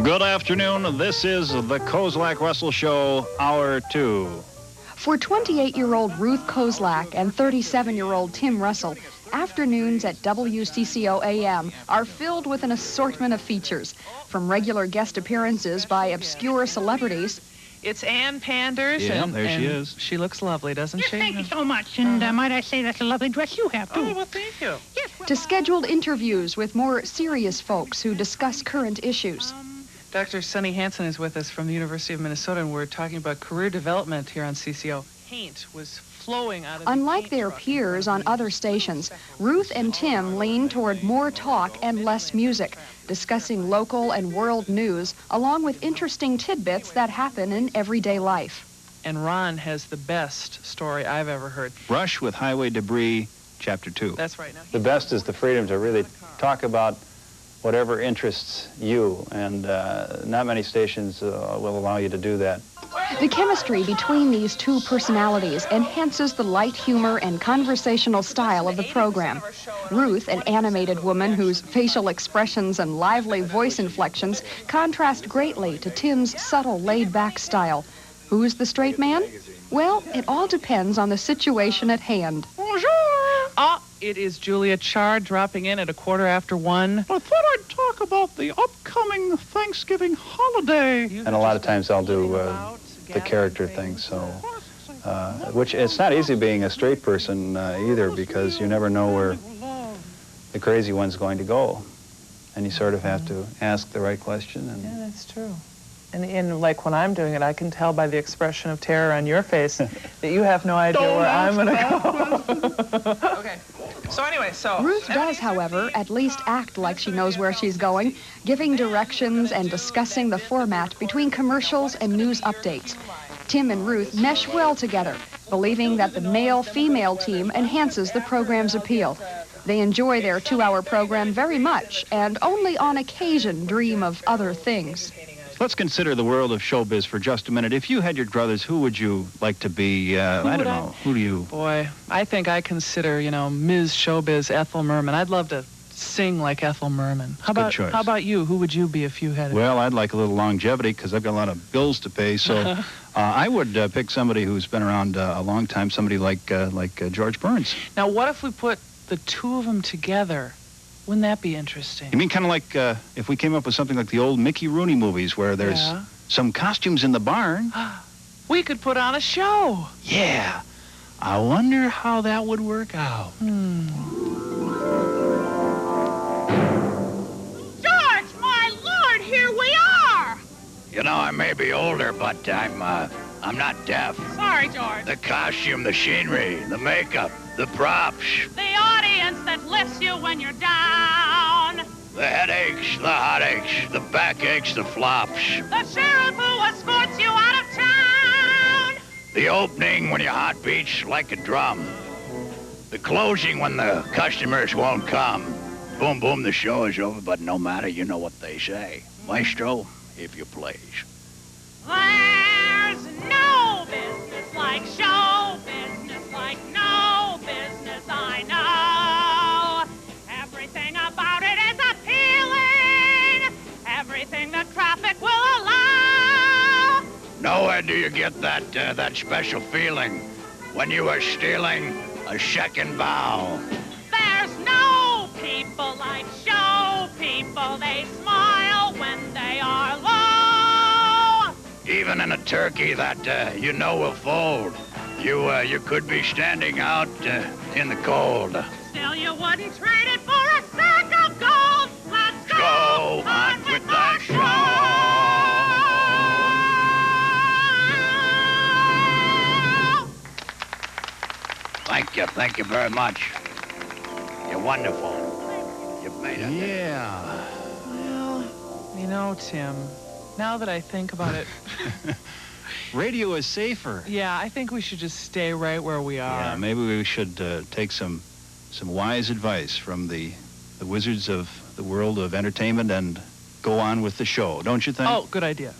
Good afternoon. This is the Koscielak-Russell Show, Hour 2. For 28-year-old Ruth Koscielak and 37-year-old Tim Russell, afternoons at WCCO-AM are filled with an assortment of features, from regular guest appearances by obscure celebrities. It's Ann Panders. Yeah, there she is. She looks lovely, doesn't Yes, she? thank you so much. And might I say that's a lovely dress you have, too. Oh, well, thank you. Yes, well, To scheduled interviews with more serious folks who discuss current issues. Dr. Sunny Hansen is with us from the University of Minnesota, and we're talking about career development here on CCO. Paint was flowing out of Unlike their peers on other stations, Ruth and Tim lean toward more talk and less music, discussing local and world news, along with interesting tidbits that happen in everyday life. And Ron has the best story I've ever heard. Brush with Highway Debris, Chapter 2. That's right. Now, The best is the freedom to really talk about whatever interests you, and not many stations will allow you to do that. The chemistry between these two personalities enhances the light humor and conversational style of the program. Ruth, an animated woman whose facial expressions and lively voice inflections contrast greatly to Tim's subtle, laid-back style. Who's the straight man? Well, it all depends on the situation at hand. bonjour. Ah, it is Julia Chard dropping in at 1:15. I thought I'd talk about the upcoming Thanksgiving holiday. And a lot of times I'll do the character thing, so, which it's not easy being a straight person either, because you never know where the crazy one's going to go. And you sort of have to ask the right question. And Yeah, that's true. And like when I'm doing it, I can tell by the expression of terror on your face that you have no idea where I'm going to go. Okay. So anyway, Ruth does, however, at least act like she knows where she's going, giving directions and discussing the format between commercials and news updates. Tim and Ruth mesh well together, believing that the male-female team enhances the program's appeal. They enjoy their 2-hour program very much and only on occasion dream of other things. Let's consider the world of showbiz for just a minute. If you had your druthers, who would you like to be? I don't know. Who do you? Boy, I think I consider, Ms. Showbiz Ethel Merman. I'd love to sing like Ethel Merman. Good choice. How about you? Who would you be if you had it? Well, I'd like a little longevity because I've got a lot of bills to pay. So I would pick somebody who's been around a long time, somebody like George Burns. Now, what if we put the two of them together? Wouldn't that be interesting? You mean kind of like if we came up with something like the old Mickey Rooney movies where there's some costumes in the barn? We could put on a show. Yeah. I wonder how that would work out. George, my lord, here we are. You know, I may be older, but I'm not deaf. Sorry, George. The costume, the scenery, the makeup, the props, The audience that lifts you when you're down. the headaches, the heartaches, the backaches, the flops. The sheriff who escorts you out of town. The opening when your heart beats like a drum. The closing when the customers won't come. Boom, boom, the show is over, but no matter, you know what they say. Maestro, if you please. There's no business like show business, like no business I know. Everything about it is appealing. Everything the traffic will allow. Nowhere do you get that special feeling when you are stealing a second bow. There's no people like show people. They smile when they are low. Even in a turkey that you know will fold, you could be standing out in the cold. Still, you wouldn't trade it for a sack of gold. Let's Go on with that show. Thank you very much. You're wonderful. You've made it. Yeah. Well, Tim, now that I think about it, Radio is safer. yeah, I think we should just stay right where we are. Yeah, maybe we should take some wise advice from the wizards of the world of entertainment and go on with the show, don't you think? Oh, good idea.